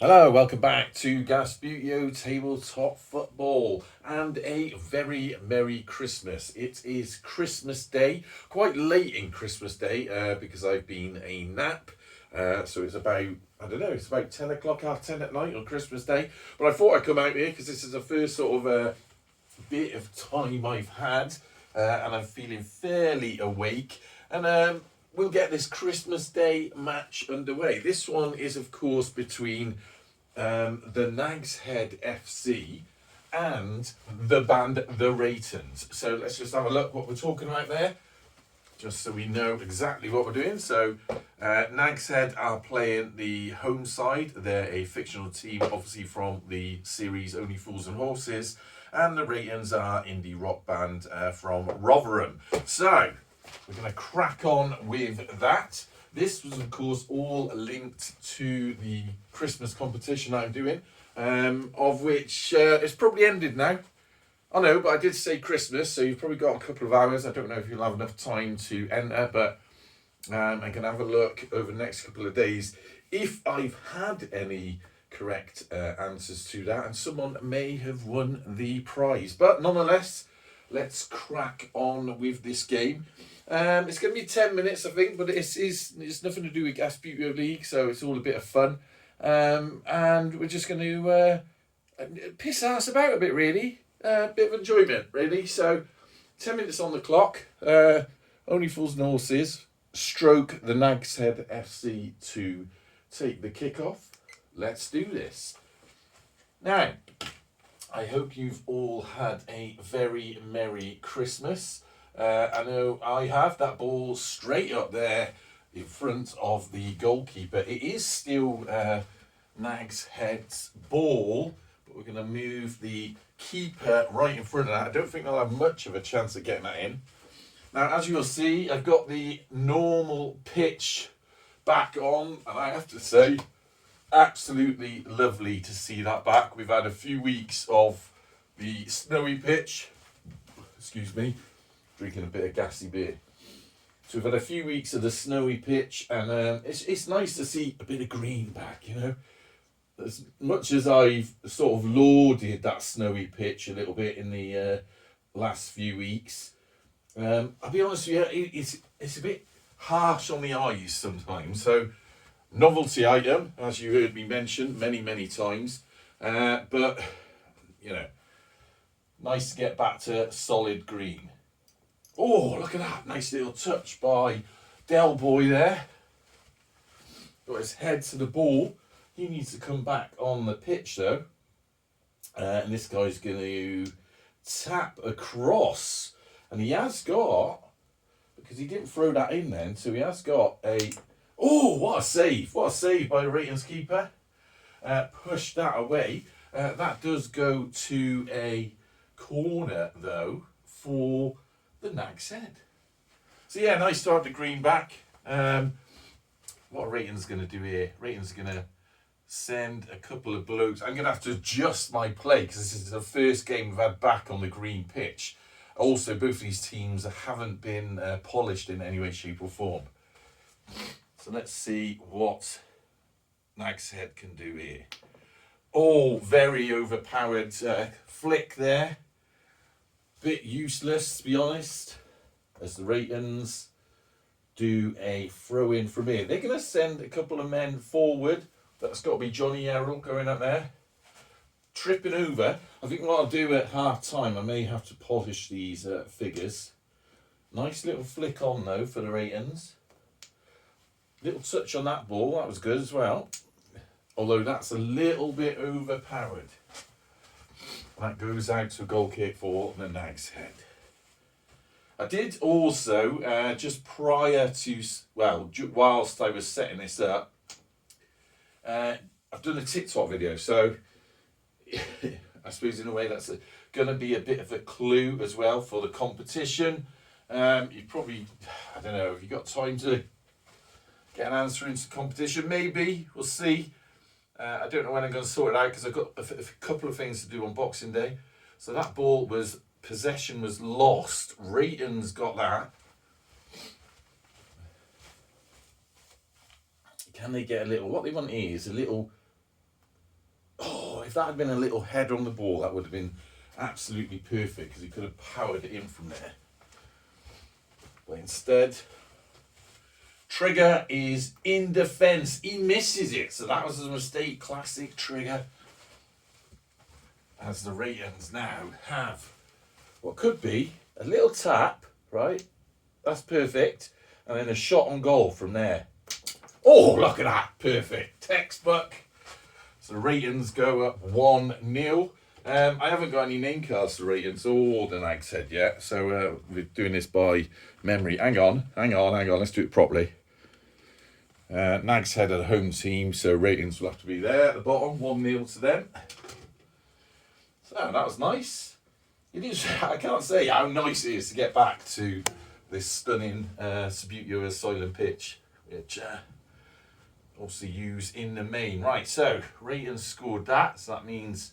Hello, welcome back to Gasputio Tabletop Football and a very Merry Christmas. It is Christmas Day, quite late in Christmas Day because I've been a nap. So it's about, I don't know, it's about 10 o'clock, half 10 at night on Christmas Day. But I thought I'd come out here because this is the first sort of bit of time I've had and I'm feeling fairly awake. And we'll get this Christmas Day match underway. This one is, of course, between the Nags Head FC and the band The Reytons. So let's just have a look what we're talking about there, just so we know exactly what we're doing. So Nags Head are playing the home side. They're a fictional team, obviously from the series Only Fools and Horses. And the Reytons are indie rock band from Rotherham. So we're going to crack on with that. This was, of course, all linked to the Christmas competition I'm doing, of which it's probably ended now. I know, but I did say Christmas, so you've probably got a couple of hours. I don't know if you'll have enough time to enter, but I can have a look over the next couple of days if I've had any correct answers to that, and someone may have won the prize. But nonetheless, let's crack on with this game. It's going to be 10 minutes, I think, but it's nothing to do with Gasputio League, so it's all a bit of fun. And we're just going to piss ass about a bit, really. A bit of enjoyment, really. So, 10 minutes on the clock. Only Fools and Horses, stroke the Nags Head FC to take the kick-off. Let's do this. Now, I hope you've all had a very Merry Christmas. I know I have. That ball straight up there in front of the goalkeeper. It is still Nags Head's ball, but we're going to move the keeper right in front of that. I don't think they'll have much of a chance of getting that in. Now, as you'll see, I've got the normal pitch back on, and I have to say, absolutely lovely to see that back. We've had a few weeks of the snowy pitch. Excuse me, drinking a bit of gassy beer. So we've had a few weeks of the snowy pitch, and it's nice to see a bit of green back, you know. As much as I've sort of lauded that snowy pitch a little bit in the last few weeks, I'll be honest with you, it's a bit harsh on the eyes sometimes. So novelty item, as you heard me mention many times, but you know, nice to get back to solid green. Oh, look at that. Nice little touch by Del Boy there. Got his head to the ball. He needs to come back on the pitch though. And this guy's going to tap across. And he has got, because he didn't throw that in then, so he has got a... Oh, what a save. What a save by the Reytons keeper. Pushed that away. That does go to a corner though for the Nags Head. So yeah, nice to have the green back. What are Reytons going to do here? Reytons going to send a couple of blokes. I'm going to have to adjust my play because this is the first game we've had back on the green pitch. Also, both of these teams haven't been polished in any way, shape or form. So let's see what Nags Head can do here. Oh, very overpowered flick there. Bit useless, to be honest, as the Reytons do a throw in from here. They're going to send a couple of men forward. That's got to be Johnny Errol going up there. Tripping over. I think what I'll do at half time, I may have to polish these figures. Nice little flick on though for the Reytons. Little touch on that ball, that was good as well. Although that's a little bit overpowered. That goes out to a goal kick for the Nags Head. I did also, just prior to, well, whilst I was setting this up, I've done a TikTok video, so I suppose in a way that's going to be a bit of a clue as well for the competition. You probably, I don't know, have you got time to get an answer into the competition? Maybe, we'll see. I don't know when I'm going to sort it out because I've got a couple of things to do on Boxing Day. So that ball was, possession was lost. Reytons got that. Can they get a little, what they want is a little if that had been a little header on the ball, that would have been absolutely perfect because he could have powered it in from there. But instead, Trigger is in defence. He misses it, so that was a mistake. Classic Trigger. As the Reytons now have what could be a little tap, right? That's perfect. And then a shot on goal from there. Oh, look at that. Perfect. Textbook. So the Reytons go up 1-0. I haven't got any name cards for Reytons or the Nags Head yet. So we're doing this by memory. Hang on. Let's do it properly. Nags Head are the home team, so Reytons will have to be there at the bottom. 1-0 to them. So that was nice. It is. I can't say how nice it is to get back to this stunning Subbuteo Asylum pitch, which also use in the main. Right, so Reytons scored that, so that means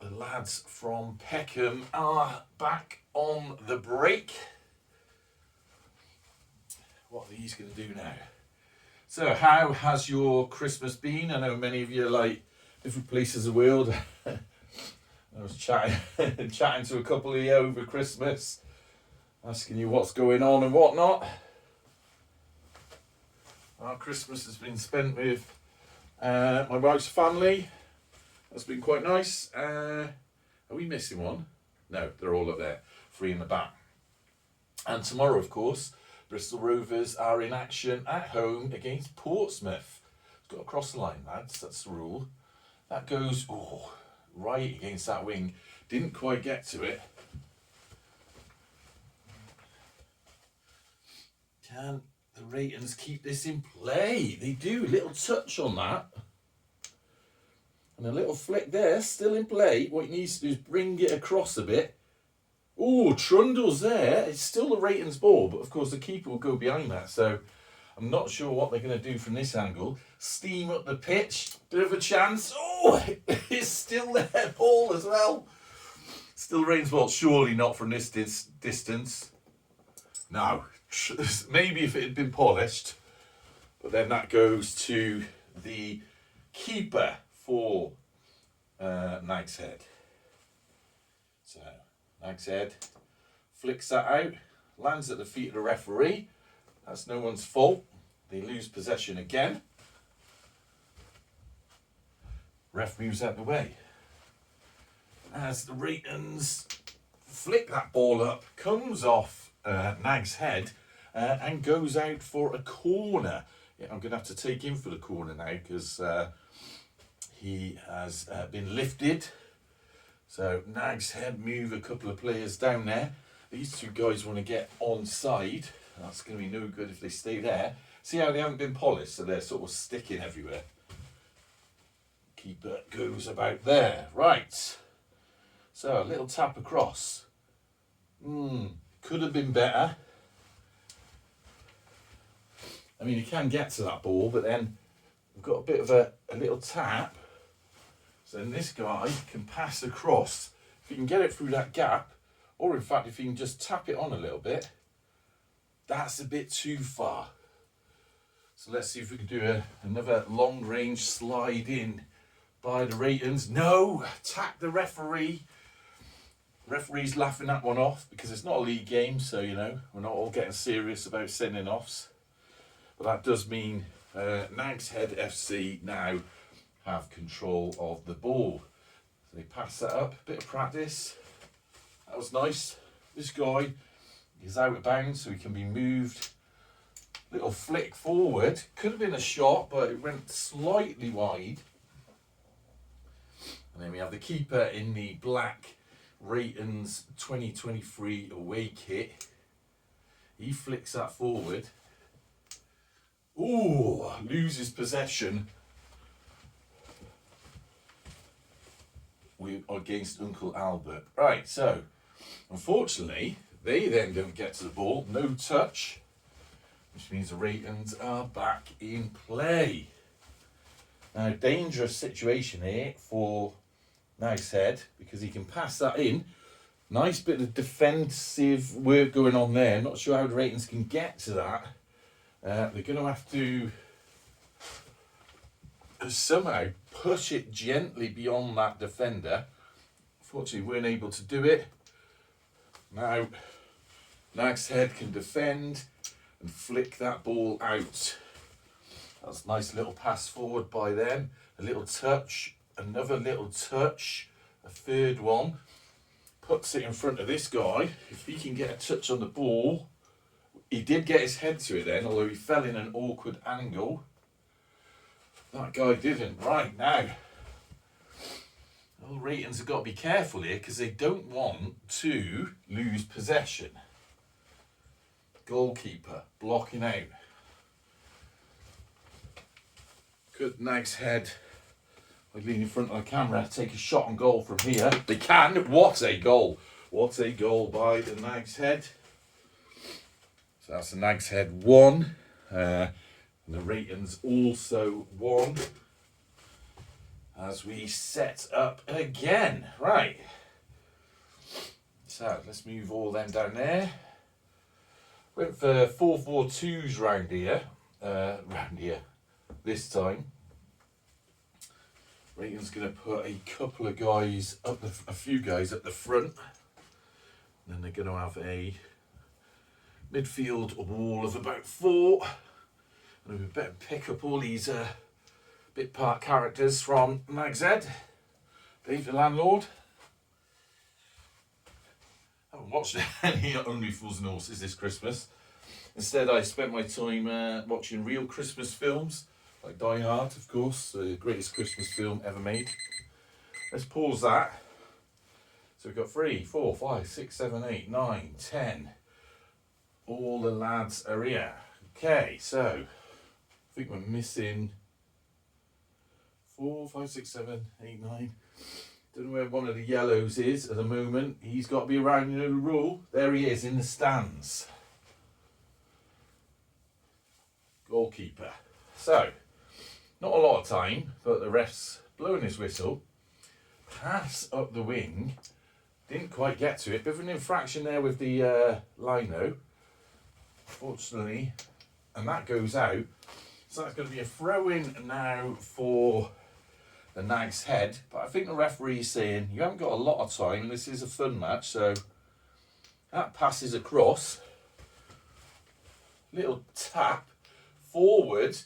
the lads from Peckham are back on the break. What are these going to do now? So, how has your Christmas been? I know many of you are like different places of the world. I was chatting to a couple of you over Christmas, asking you what's going on and whatnot. Our Christmas has been spent with my wife's family. That's been quite nice. Are we missing one? No, they're all up there, 3 in the back. And tomorrow, of course, Bristol Rovers are in action at home against Portsmouth. It's got to cross the line, lads. That's the rule. That goes right against that wing. Didn't quite get to it. Can the Reytons keep this in play? They do. Little touch on that. And a little flick there, still in play. What he needs to do is bring it across a bit. Oh, Trundle's there. It's still the Reytons ball, but of course the keeper will go behind that. So I'm not sure what they're going to do from this angle. Steam up the pitch. Bit of a chance. Oh, it's still their ball as well. Still Reytons ball. Surely not from this distance. No. Maybe if it had been polished. But then that goes to the keeper for Nags Head. So Nags Head flicks that out. Lands at the feet of the referee. That's no one's fault. They lose possession again. Ref moves out the way. As the Reytons flick that ball up, comes off Nags Head and goes out for a corner. Yeah, I'm going to have to take him for the corner now because he has been lifted. So Nags Head move a couple of players down there. These two guys want to get onside. That's going to be no good if they stay there. See how they haven't been polished, so they're sort of sticking everywhere. Keeper goes about there. Right. So a little tap across. Could have been better. I mean, you can get to that ball, but then we've got a bit of a little tap. So then this guy can pass across. If he can get it through that gap, or in fact, if he can just tap it on a little bit, that's a bit too far. So let's see if we can do another long range slide in by the Reytons. No, attack the referee. Referee's laughing that one off because it's not a league game, so you know we're not all getting serious about sending offs. But that does mean Nags Head FC now have control of the ball. So they pass that up, a bit of practice. That was nice. This guy is out of bounds, so he can be moved. Little flick forward. Could have been a shot, but it went slightly wide. And then we have the keeper in the black Reytons 2023 away kit. He flicks that forward. Ooh, loses possession against Uncle Albert. Right, so unfortunately, they then don't get to the ball. No touch, which means the Reytons are back in play. Now, dangerous situation here for Nags Head because he can pass that in. Nice bit of defensive work going on there. Not sure how the Reytons can get to that. They're going to have to somehow push it gently beyond that defender. Fortunately, we weren't able to do it. Now, Nags Head can defend and flick that ball out. That's a nice little pass forward by them. A little touch, another little touch, a third one. Puts it in front of this guy. If he can get a touch on the ball, he did get his head to it then, although he fell in an awkward angle. That guy didn't. Right, now, all Reytons have got to be careful here because they don't want to lose possession. Goalkeeper blocking out. Could Nags Head, I lean in front of the camera, take a shot on goal from here? They can. What a goal! What a goal by the Nags Head. So that's the Nags Head 1. And the Reytons also 1. As we set up again. Right. So let's move all them down there. Went for 4-4-2s round here. This time. Reyton's going to put a couple of guys up, a few guys up the front. And then they're going to have a midfield wall of about 4. And we better pick up all these bit part characters from Nags Head. Dave the landlord. I haven't watched any Only Fools and Horses this Christmas. Instead, I spent my time watching real Christmas films, like Die Hard, of course, the greatest Christmas film ever made. Let's pause that. So we've got 3, 4, 5, 6, 7, 8, 9, 10. All the lads are here. Okay, so I think we're missing 4, 5, 6, 7, 8, 9. Don't know where one of the yellows is at the moment. He's got to be around, you know the rule. There he is in the stands. Goalkeeper. So, not a lot of time, but the ref's blowing his whistle. Pass up the wing. Didn't quite get to it. Bit of an infraction there with the lino. Fortunately, and that goes out. So that's going to be a throw-in now for the Nags Head. But I think the referee's saying, you haven't got a lot of time. This is a fun match. So that passes across. Little tap forward.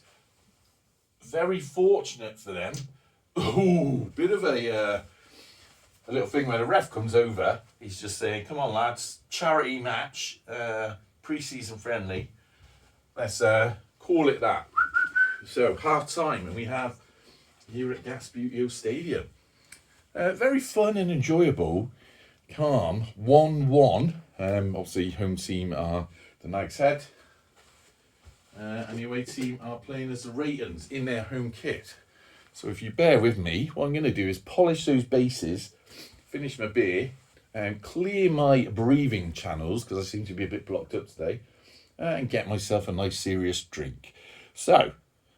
Very fortunate for them. Ooh, bit of a little thing where the ref comes over. He's just saying, come on lads, charity match, pre-season friendly. Let's call it that. So half time, and we have here at Gasbutio Stadium. Very fun and enjoyable. Calm, 1-1. Obviously home team are the Nags Head. And the away team are playing as the Reytons in their home kit. So if you bear with me, what I'm going to do is polish those bases, finish my beer, and clear my breathing channels, because I seem to be a bit blocked up today, and get myself a nice serious drink. So,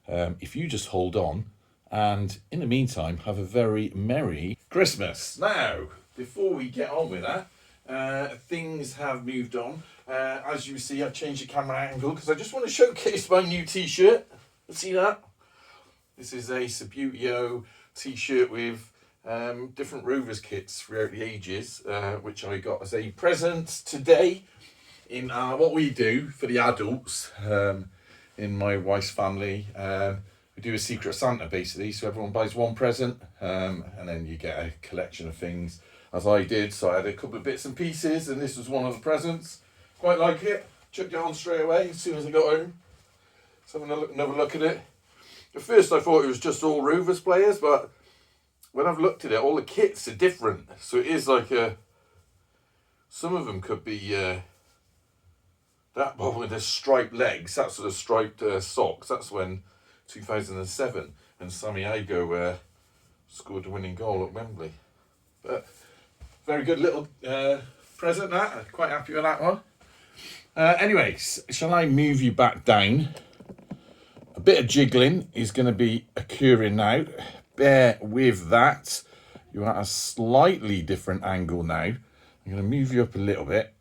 if you just hold on, and in the meantime, have a very Merry Christmas. Now, before we get on with that, things have moved on. As you see, I've changed the camera angle because I just want to showcase my new t-shirt. See that? This is a Sabutio t-shirt with different Rovers kits throughout the ages, which I got as a present today in what we do for the adults in my wife's family. We do a Secret Santa basically, so everyone buys one present and then you get a collection of things, as I did. So I had a couple of bits and pieces, and this was one of the presents. Quite like it. Chucked it on straight away as soon as I got home. So having another look at it. At first I thought it was just all Rovers players, but when I've looked at it, all the kits are different. So it is like some of them could be that one with the striped legs. That's the striped socks. That's when 2007 and Santiago scored the winning goal at Wembley. But very good little present that. I'm quite happy with that one. Anyways, shall I move you back down? A bit of jiggling is going to be occurring now. Bear with that. You're at a slightly different angle now. I'm going to move you up a little bit.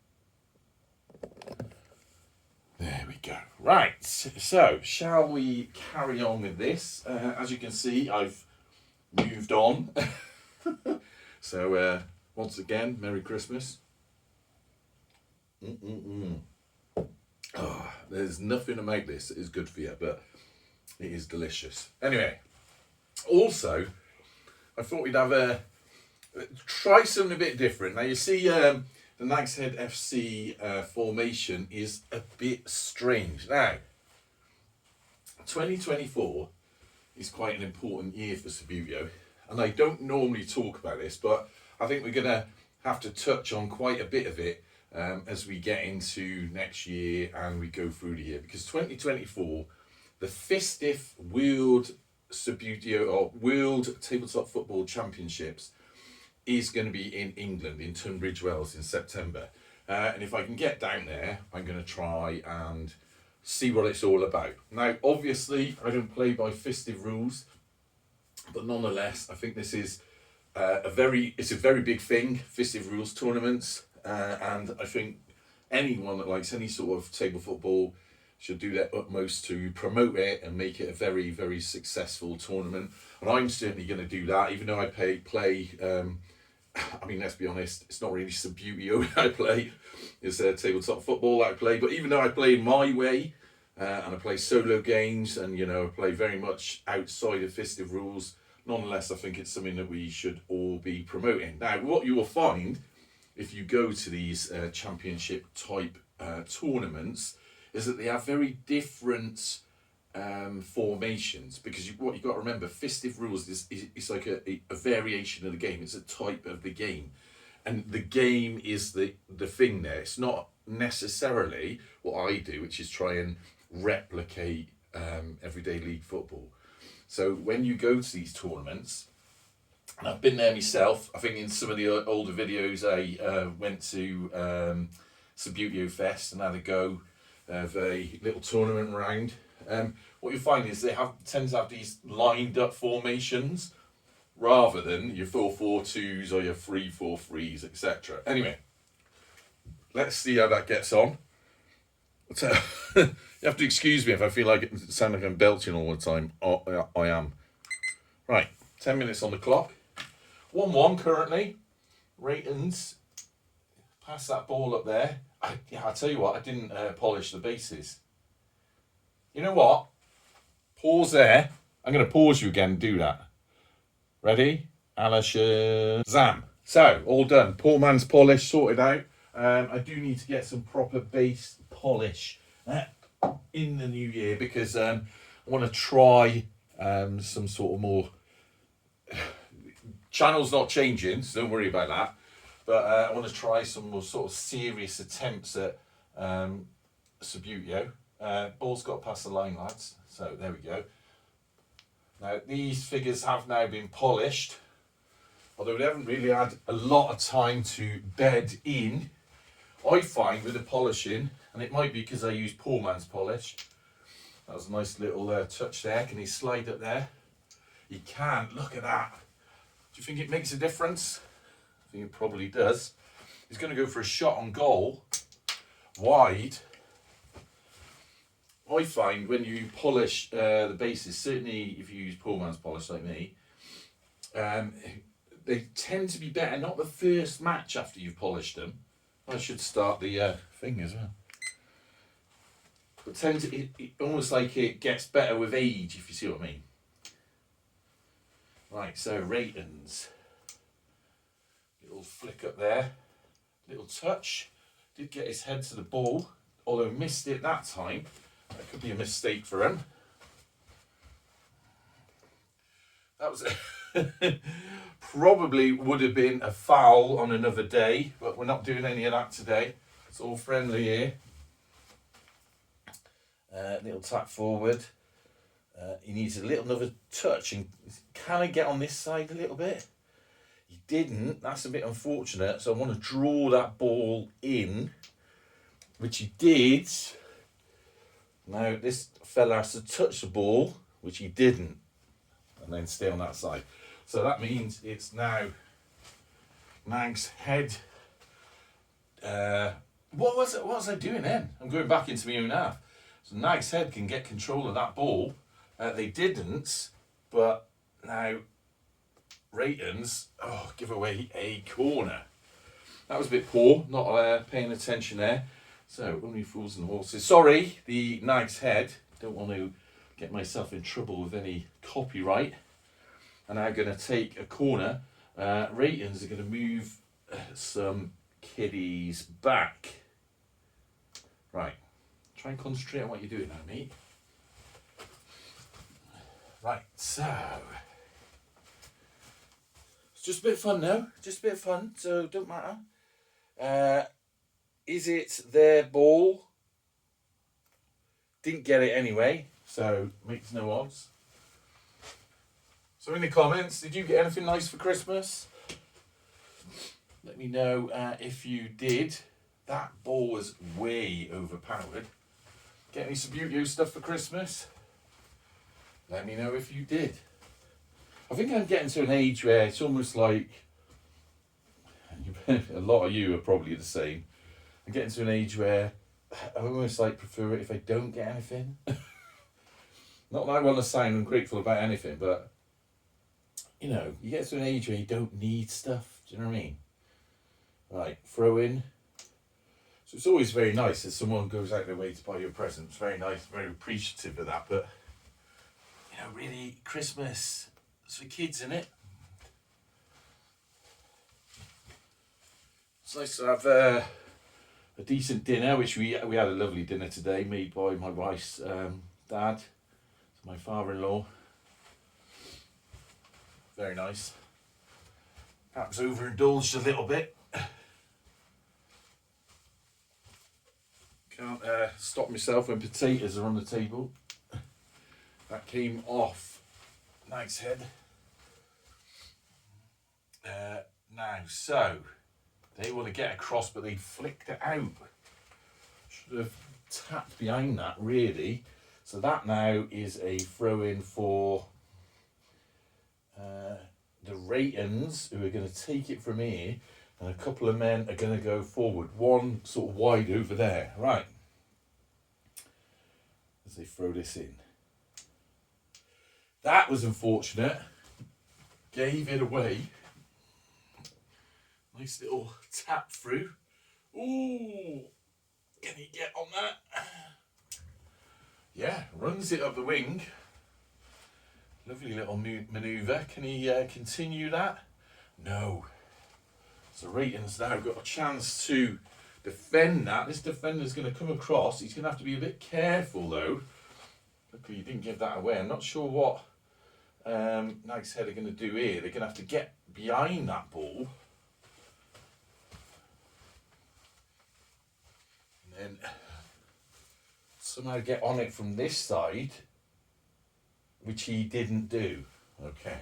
There we go. Right, so shall we carry on with this? As you can see, I've moved on. So once again, Merry Christmas. Oh, there's nothing about this that is good for you, but it is delicious. Anyway, also, I thought we'd have try something a bit different. Now you see, the Nags Head FC formation is a bit strange. Now, 2024 is quite an important year for Subbuteo, and I don't normally talk about this, but I think we're going to have to touch on quite a bit of it as we get into next year and we go through the year, because 2024, the festive World Subbuteo or World Tabletop Football Championships is going to be in England, in Tunbridge Wells in September. And if I can get down there, I'm going to try and see what it's all about. Now, obviously, I don't play by festive rules, but nonetheless, I think this is it's a very big thing, festive rules tournaments, and I think anyone that likes any sort of table football should do their utmost to promote it and make it a very, very successful tournament. And I'm certainly going to do that, even though I play I mean, let's be honest, it's not really Subbuteo I play, it's tabletop football I play, but even though I play my way, and I play solo games, and I play very much outside of festive rules, nonetheless I think it's something that we should all be promoting. Now, what you will find if you go to these championship type tournaments is that they have very different formations, because what you've got to remember, festive rules is like a variation of the game. It's a type of the game, and the game is the thing there. It's not necessarily what I do, which is try and replicate everyday league football. So when you go to these tournaments, and I've been there myself, I think in some of the older videos I went to Subbuteo Fest and had a go of a little tournament round. What you find is they tend to have these lined up formations rather than your 4-4-2s or your 3-4-3s, etc. Anyway, let's see how that gets on. So, you have to excuse me if I feel like it sounds like I'm belching all the time. Oh, I am. Right, 10 minutes on the clock. 1-1 currently. Reytons. Pass that ball up there. I tell you what, I didn't polish the bases. You know what? Pause there. I'm going to pause you again and do that. Ready? Zam. So, all done. Poor man's polish sorted out. I do need to get some proper base polish in the new year, because I want to try some sort of more... Channel's not changing, so don't worry about that. But I want to try some more sort of serious attempts at Subbuteo. Ball's got past the line, lads. So there we go. Now these figures have now been polished, although they haven't really had a lot of time to bed in. I find with the polishing, and it might be because I use poor man's polish. That was a nice little touch there. Can he slide up there? He can. Look at that. Do you think it makes a difference? I think it probably does. He's going to go for a shot on goal, wide. I find when you polish the bases, certainly if you use poor man's polish like me, they tend to be better. Not the first match after you've polished them. I should start the thing as well. But tends it almost like it gets better with age, if you see what I mean. Right, so Reytons. Little flick up there, little touch. Did get his head to the ball, although missed it that time. That could be a mistake for him. That was probably would have been a foul on another day, but we're not doing any of that today. It's all friendly here. Little tap forward. He needs a little another touch, and can I get on this side a little bit? He didn't. That's a bit unfortunate. So I want to draw that ball in, which he did. Now this fella has to touch the ball, which he didn't, and then stay on that side. So that means it's now Nags Head. What was I doing then? I'm going back into my own half. So Nags Head can get control of that ball. They didn't, but now Reytons, give away a corner. That was a bit poor, not paying attention there. So, only fools and horses. Sorry, the Nags head. Don't want to get myself in trouble with any copyright. And I'm going to take a corner. Reytons are going to move some kiddies back. Right. Try and concentrate on what you're doing now, mate. Right, so it's just a bit of fun now. Just a bit of fun, so don't matter. Is it their ball? Didn't get it anyway, so makes no odds. So in the comments, did you get anything nice for Christmas? Let me know if you did. That ball was way overpowered. Get any Subbuteo stuff for Christmas? Let me know if you did. I think I'm getting to an age where it's almost like, a lot of you are probably the same, I'm getting to an age where I almost like prefer it if I don't get anything. Not that I want to sound ungrateful about anything, but you know, you get to an age where you don't need stuff. Do you know what I mean? Right, throw in. So it's always very nice if someone goes out their way to buy you a present. It's very nice, very appreciative of that. But you know, really, Christmas is for kids, isn't it? It's nice to have a decent dinner, which we had a lovely dinner today, made by my wife's dad, my father-in-law. Very nice. Perhaps overindulged a little bit. Can't stop myself when potatoes are on the table. That came off Nag's head. Now, so they want to get across, but they flicked it out. Should have tapped behind that, really. So that now is a throw-in for the Reytons, who are going to take it from here, and a couple of men are going to go forward. One sort of wide over there. Right. As they throw this in. That was unfortunate. Gave it away. Nice little tap through. Ooh. Can he get on that? Yeah, runs it up the wing. Lovely little manoeuvre. Can he continue that? No. So Reyton's now got a chance to defend that. This defender's going to come across. He's going to have to be a bit careful though. Luckily he didn't give that away. I'm not sure what Nags Head are going to do here. They're going to have to get behind that ball. And then somehow get on it from this side, which he didn't do. Okay.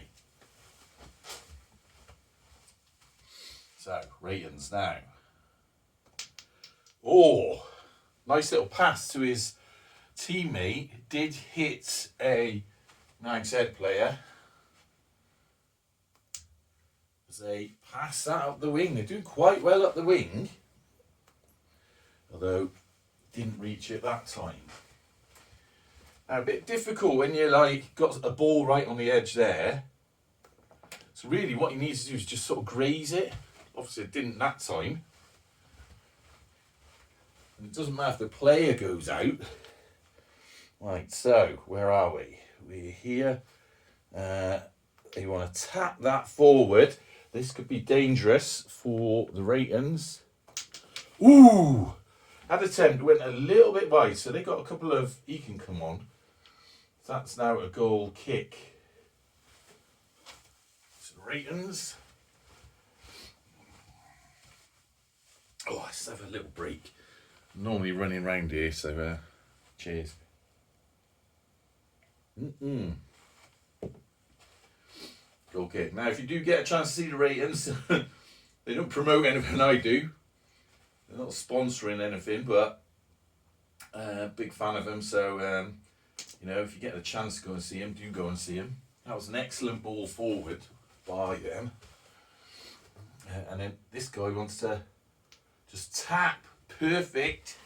So, Reytons now. Oh, nice little pass to his teammate. Did hit a Nags Head player. As they pass that up the wing. They're doing quite well up the wing. Although, didn't reach it that time. Now, a bit difficult when you're like, got a ball right on the edge there. So really what you need to do is just sort of graze it. Obviously it didn't that time. And it doesn't matter if the player goes out. Right, so where are we? We're here. You want to tap that forward. This could be dangerous for the Reytons. Ooh! That attempt went a little bit wide, so they got a couple of, he can come on. That's now a goal kick. So Reytons. Oh, let's have a little break. I'm normally running around here, so cheers. Goal kick. Now, if you do get a chance to see the Reytons, they don't promote anything I do. They're not sponsoring anything, but big fan of them. So, you know, if you get the chance to go and see him, do go and see him. That was an excellent ball forward by them. And then this guy wants to just tap. Perfect.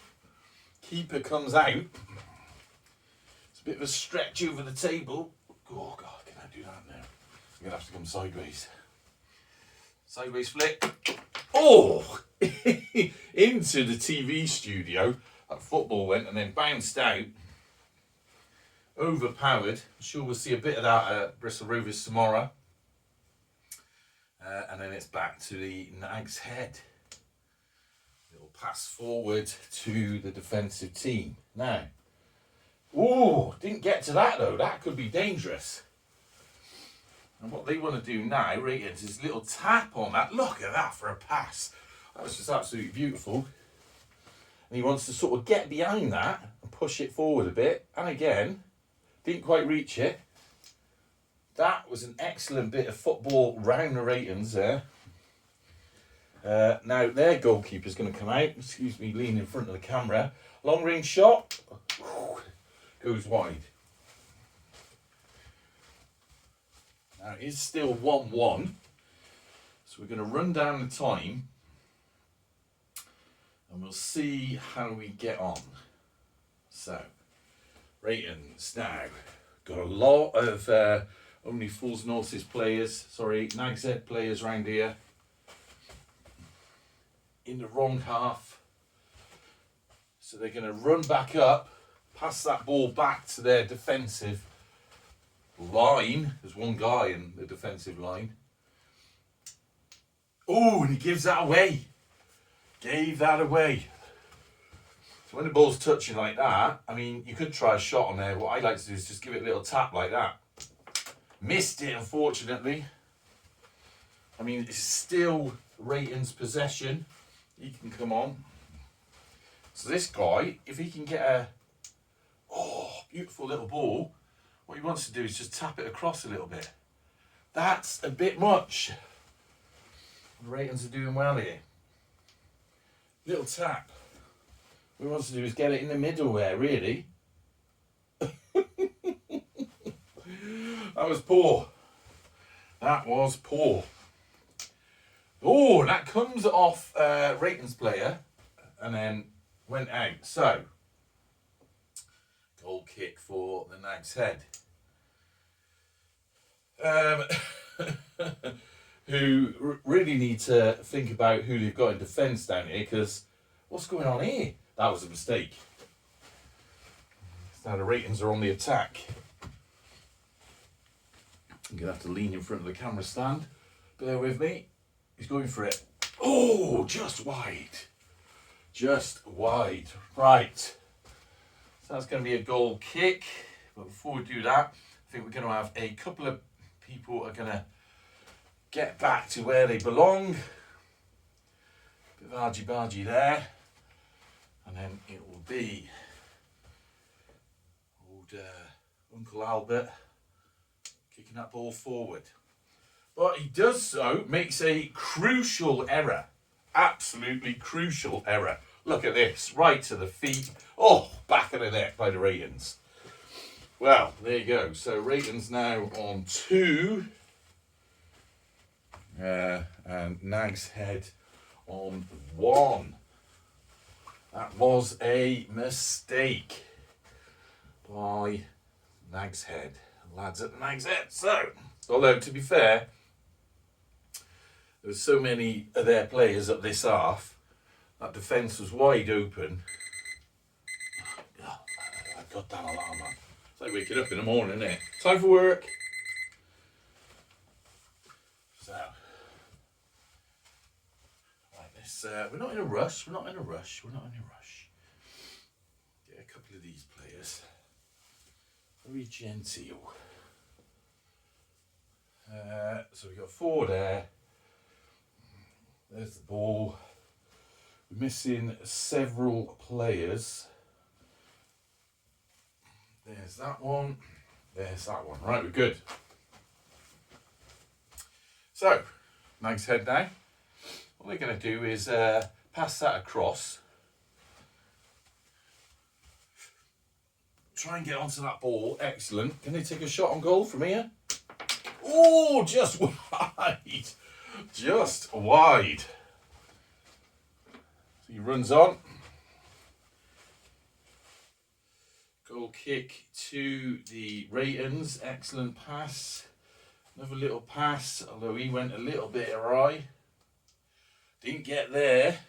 Keeper comes out. It's a bit of a stretch over the table. Oh, God, can I do that now? I'm going to have to come sideways. Sideways flick. Oh! Into the TV studio. That football went and then bounced out. Overpowered. I'm sure we'll see a bit of that at Bristol Rovers tomorrow. And then it's back to the Nags head. Little pass forward to the defensive team. Now, oh, didn't get to that though. That could be dangerous. And what they want to do now, Reytons, is a little tap on that. Look at that for a pass. That was just absolutely beautiful. And he wants to sort of get behind that and push it forward a bit. And again, didn't quite reach it. That was an excellent bit of football round the Reytons there. Now their goalkeeper's going to come out. Excuse me, leaning in front of the camera. Long range shot. Goes wide. Now it is still 1-1. So we're going to run down the time. And we'll see how we get on. So, Reytons now. Got a lot of only Fools and Horses players. Sorry, Nags Head players around here. In the wrong half. So they're going to run back up. Pass that ball back to their defensive line. There's one guy in the defensive line. Oh, and he gives that away. Gave that away. So when the ball's touching like that, I mean, you could try a shot on there. What I like to do is just give it a little tap like that. Missed it, unfortunately. I mean, it's still Reytons' possession. He can come on. So this guy, if he can get a beautiful little ball, what he wants to do is just tap it across a little bit. That's a bit much. The Reytons are doing well here. Little tap. What he wants to do is get it in the middle there, really. That was poor. That was poor. Oh, that comes off Reytons player and then went out. So, goal kick for the Nags Head. Who really need to think about who they've got in defence down here, because what's going on here? That was a mistake. Now the Reytons are on the attack. I'm going to have to lean in front of the camera stand. Bear with me. He's going for it. Oh, just wide. Just wide. Right. So that's going to be a goal kick. But before we do that, I think we're going to have a couple of people are going to get back to where they belong. Bit of argy-bargy there. And then it will be old Uncle Albert kicking that ball forward. But he does so, makes a crucial error. Absolutely crucial error. Look at this, right to the feet. Oh, back of the net by the Reytons. Well, there you go. So Reytons now on 2. And Nags Head on 1. That was a mistake by Nags Head. Lads at Nags Head. So, although to be fair, there were so many of their players at this half, that defence was wide open. I got that alarm on. It's like waking up in the morning, isn't it? Time for work. So, right, this, we're not in a rush. Get a couple of these players. Very genteel. So we've got 4 there. There's the ball. We're missing several players. There's that one. There's that one. Right, we're good. So, Nags Head now. What we're going to do is pass that across. Try and get onto that ball. Excellent. Can they take a shot on goal from here? Oh, just wide. Just wide. So he runs on. Goal kick to the Reytons. Excellent pass. Another little pass, although he went a little bit awry. Didn't get there.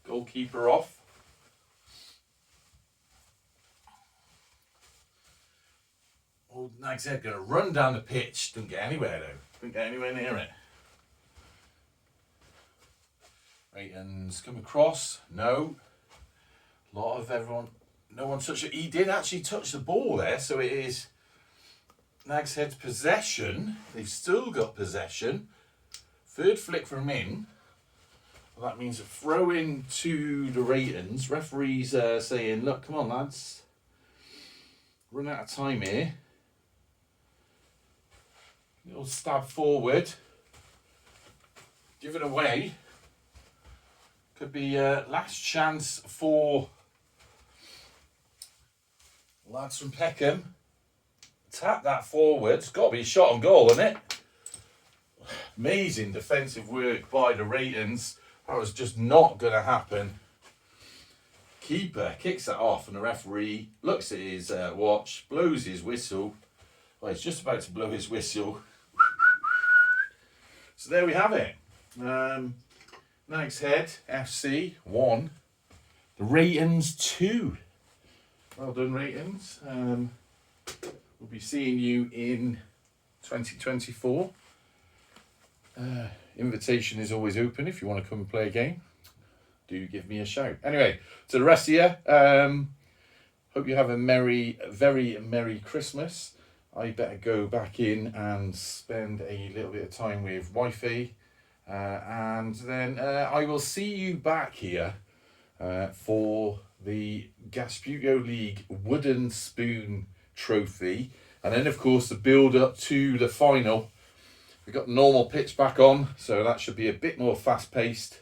Goalkeeper off. Old Nags Head going to run down the pitch. Didn't get anywhere though. Didn't get anywhere near it. Reytons come across. No. A lot of everyone. No one touched it. He did actually touch the ball there, so it is Nags Head's possession. They've still got possession. Third flick from in. Well, that means a throw in to the Reytons. Referee's saying, look, come on, lads. Run out of time here. Little stab forward. Give it away. Could be last chance for lads from Peckham. Tap that forward. It's got to be a shot on goal, isn't it? Amazing defensive work by the Reytons. That was just not going to happen. Keeper kicks that off and the referee looks at his watch, blows his whistle. Well, he's just about to blow his whistle. So there we have it. Nags Head FC 1. The Reytons 2. Well done, Reytons. We'll be seeing you in 2024. Invitation is always open if you want to come and play a game. Do give me a shout. Anyway, to the rest of you, hope you have a very merry Christmas. I better go back in and spend a little bit of time with wifey. And then I will see you back here for the Gasputio League Wooden Spoon Trophy. And then, of course, the build-up to the final. We've got the normal pitch back on, so that should be a bit more fast-paced.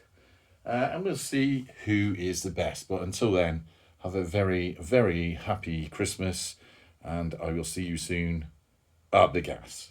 And we'll see who is the best. But until then, have a very happy Christmas. And I will see you soon. Up the gas.